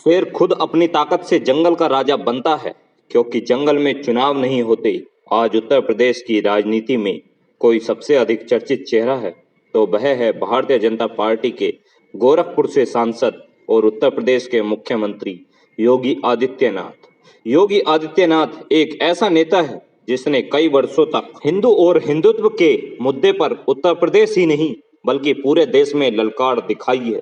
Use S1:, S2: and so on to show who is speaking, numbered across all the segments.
S1: शेर खुद अपनी ताकत से जंगल का राजा बनता है, क्योंकि जंगल में चुनाव नहीं होते। आज उत्तर प्रदेश की राजनीति में कोई सबसे अधिक चर्चित चेहरा है तो वह है भारतीय जनता पार्टी के गोरखपुर से सांसद और उत्तर प्रदेश के मुख्यमंत्री योगी आदित्यनाथ। योगी आदित्यनाथ एक ऐसा नेता है जिसने कई वर्षों तक हिंदू और हिंदुत्व के मुद्दे पर उत्तर प्रदेश ही नहीं बल्कि पूरे देश में ललकार दिखाई है।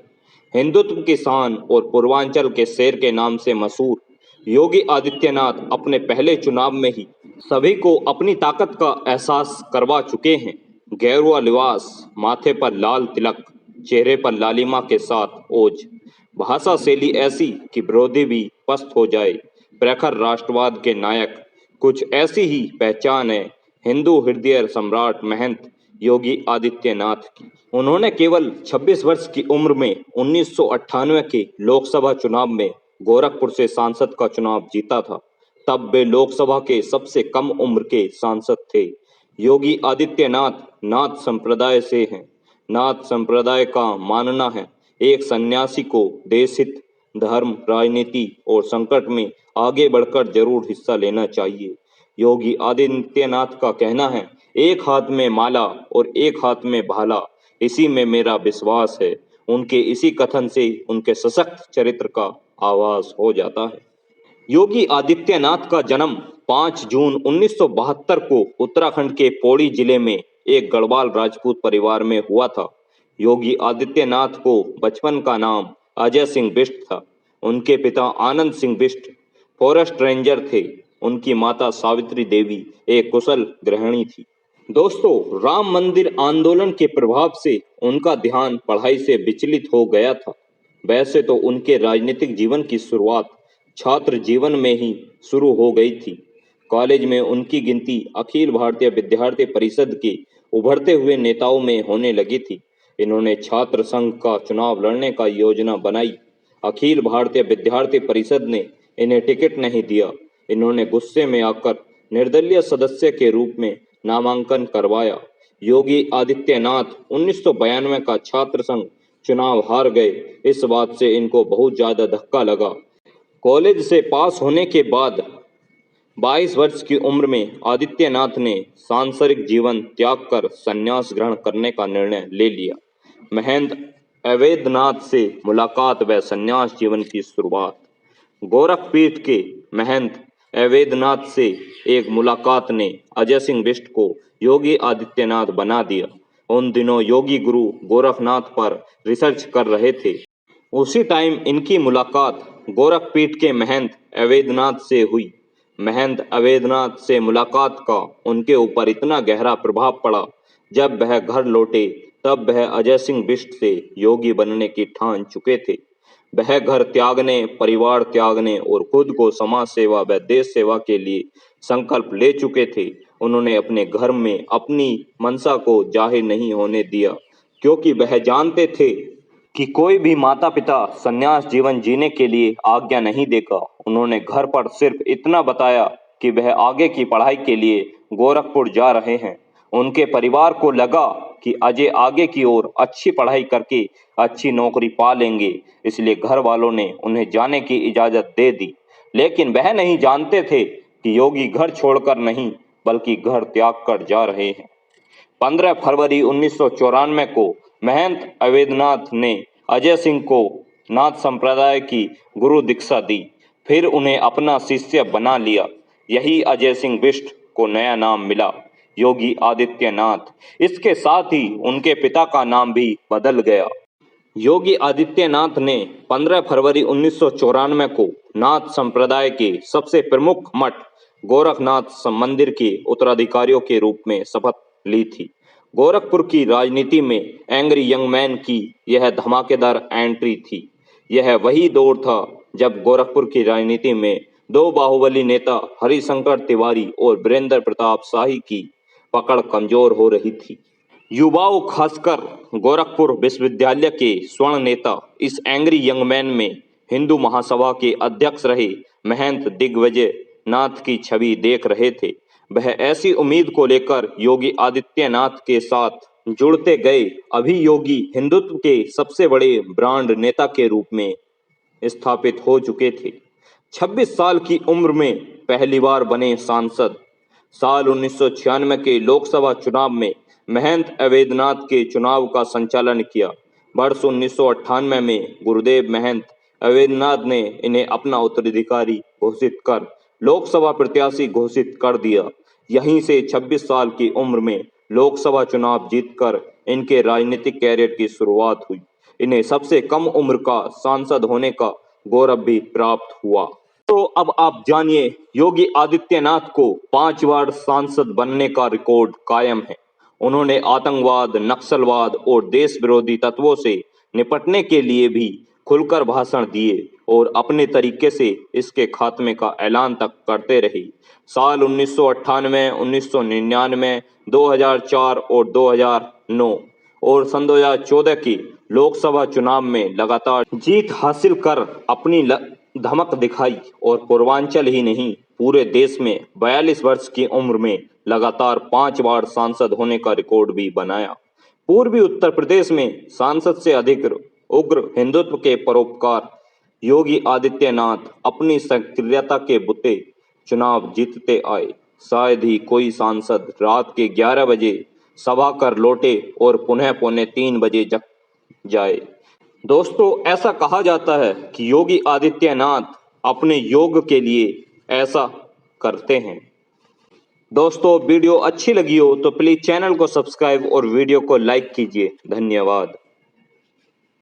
S1: हिंदुत्व की शान और पूर्वांचल के शेर के नाम से मशहूर योगी आदित्यनाथ अपने पहले चुनाव में ही सभी को अपनी ताकत का एहसास करवा चुके हैं। गेरुआ लिबास, माथे पर लाल तिलक, चेहरे पर लालिमा के साथ ओज, भाषा शैली ऐसी कि विरोधी भी पस्त हो जाए। प्रखर राष्ट्रवाद के नायक, कुछ ऐसी ही पहचान है हिंदू हृदय सम्राट महंत योगी आदित्यनाथ की। उन्होंने केवल 26 वर्ष की उम्र में 1998 के लोकसभा चुनाव में गोरखपुर से सांसद का चुनाव जीता था। तब वे लोकसभा के सबसे कम उम्र के सांसद थे। योगी आदित्यनाथ नाथ संप्रदाय से हैं। नाथ संप्रदाय का मानना है एक सन्यासी को देश हित, धर्म, राजनीति और संकट में आगे बढ़कर जरूर हिस्सा लेना चाहिए। योगी आदित्यनाथ का कहना है एक हाथ में माला और एक हाथ में भाला, इसी में मेरा विश्वास है। उनके इसी कथन से उनके सशक्त चरित्र का आभास हो जाता है। योगी आदित्यनाथ का जन्म 5 जून 1972 को उत्तराखंड के पौड़ी जिले में एक गढ़वाल राजपूत परिवार में हुआ था। योगी आदित्यनाथ को बचपन का नाम अजय सिंह बिष्ट था। उनके पिता आनंद सिंह बिष्ट फॉरेस्ट रेंजर थे। उनकी माता सावित्री देवी एक कुशल गृहिणी थी। दोस्तों, राम मंदिर आंदोलन के प्रभाव से उनका ध्यान पढ़ाई से विचलित हो गया था। वैसे तो उनके राजनीतिक जीवन की शुरुआत छात्र जीवन में ही शुरू हो गई थी। कॉलेज में उनकी गिनती अखिल भारतीय विद्यार्थी परिषद के उभरते हुए नेताओं में होने लगी थी। इन्होंने छात्र संघ का चुनाव लड़ने का योजना बनाई। अखिल भारतीय विद्यार्थी परिषद ने इन्हें टिकट नहीं दिया। इन्होंने गुस्से में आकर निर्दलीय सदस्य के रूप में नामांकन करवाया। योगी आदित्यनाथ 1992 का छात्र संघ चुनाव हार गए। इस बात से इनको बहुत ज्यादा धक्का लगा। कॉलेज से पास होने के बाद 22 वर्ष की उम्र में आदित्यनाथ ने सांसारिक जीवन त्याग कर संन्यास ग्रहण करने का निर्णय ले लिया। महंत अवैधनाथ से मुलाकात व संन्यास जीवन की शुरुआत। गोरखपीठ के महंत अवैधनाथ से एक मुलाकात ने अजय सिंह बिष्ट को योगी आदित्यनाथ बना दिया। उन दिनों योगी गुरु गोरखनाथ पर रिसर्च कर रहे थे। उसी टाइम इनकी मुलाकात गोरखपीठ के महंत अवैधनाथ से हुई। महंत अवैधनाथ से मुलाकात का उनके ऊपर इतना गहरा प्रभाव पड़ा, जब वह घर लौटे तब वह अजय सिंह बिष्ट से योगी बनने की ठान चुके थे। वह घर त्यागने, परिवार त्यागने और खुद को समाज सेवा व देश सेवा के लिए संकल्प ले चुके थे। उन्होंने अपने घर में अपनी मनसा को जाहिर नहीं होने दिया, क्योंकि वह जानते थे कि कोई भी माता पिता संन्यास जीवन जीने के लिए आज्ञा नहीं देगा। उन्होंने घर पर सिर्फ इतना बताया कि वह आगे की पढ़ाई के लिए गोरखपुर जा रहे हैं। उनके परिवार को लगा कि अजय आगे की ओर अच्छी पढ़ाई करके अच्छी नौकरी पा लेंगे, इसलिए घर वालों ने उन्हें जाने की इजाजत दे दी। लेकिन वह नहीं जानते थे कि योगी घर छोड़कर नहीं बल्कि घर त्याग कर जा रहे हैं। 15 फरवरी 1994 को महंत अवैधनाथ ने अजय सिंह को नाथ संप्रदाय की गुरु दीक्षा दी, फिर उन्हें अपना शिष्य बना लिया। यही अजय सिंह बिष्ट को नया नाम मिला, योगी आदित्यनाथ। इसके साथ ही उनके पिता का नाम भी बदल गया। योगी आदित्यनाथ ने 15 फरवरी 1994 को नाथ संप्रदाय के सबसे प्रमुख मठ गोरखनाथ मंदिर के उत्तराधिकारियों के रूप में शपथ ली थी। गोरखपुर की राजनीति में एंग्री यंग मैन की यह धमाकेदार एंट्री थी। यह वही दौर था जब गोरखपुर की राजनीति में दो बाहुबली नेता हरिशंकर तिवारी और वीरेंद्र प्रताप शाही की पकड़ कमजोर हो रही थी। युवाओं, खासकर गोरखपुर विश्वविद्यालय के स्वर्ण नेता इस एंग्री यंग मैन में हिंदू महासभा के अध्यक्ष रहे महंत दिग्विजय नाथ की छवि देख रहे थे। वह ऐसी उम्मीद को लेकर योगी आदित्यनाथ के साथ जुड़ते गए। अभी योगी हिंदुत्व के सबसे बड़े ब्रांड नेता के रूप में स्थापित हो चुके थे। 26 साल की उम्र में पहली बार बने सांसद। साल 1996 के लोकसभा चुनाव में महंत अवैधनाथ के चुनाव का संचालन किया। वर्ष 1998 में गुरुदेव महंत अवैधनाथ ने इन्हें अपना उत्तराधिकारी घोषित कर लोकसभा प्रत्याशी घोषित कर दिया। यहीं से 26 साल की उम्र में लोकसभा चुनाव जीतकर इनके राजनीतिक कैरियर की शुरुआत हुई। इन्हें सबसे कम उम्र का सांसद होने का गौरव भी प्राप्त हुआ। तो अब आप जानिए, योगी आदित्यनाथ को 5 बार सांसद बनने का रिकॉर्ड कायम है। उन्होंने आतंकवाद, नक्सलवाद और देश विरोधी तत्वों से निपटने के लिए भी खुलकर भाषण दिए और अपने तरीके से इसके खात्मे का ऐलान तक करते रहे। साल 1998, 1999, 2004 और 2009 और सन 2014 की लोकसभा चुनाव में लगातार जीत हासिल कर अपनी धमक दिखाई और पूर्वांचल ही नहीं पूरे देश में 42 वर्ष की उम्र में लगातार 5 बार सांसद होने का रिकॉर्ड भी बनाया। पूर्वी उत्तर प्रदेश में सांसद से अधिक उग्र हिंदुत्व के परोपकार योगी आदित्यनाथ अपनी सक्रियता के बुते चुनाव जीतते आए। शायद ही कोई सांसद रात के 11 बजे सभा कर लौटे और पुनः पौने 3 बजे जग जाए। दोस्तों, ऐसा कहा जाता है कि योगी आदित्यनाथ अपने योग के लिए ऐसा करते हैं। दोस्तों, वीडियो अच्छी लगी हो तो प्लीज चैनल को सब्सक्राइब और वीडियो को लाइक कीजिए। धन्यवाद।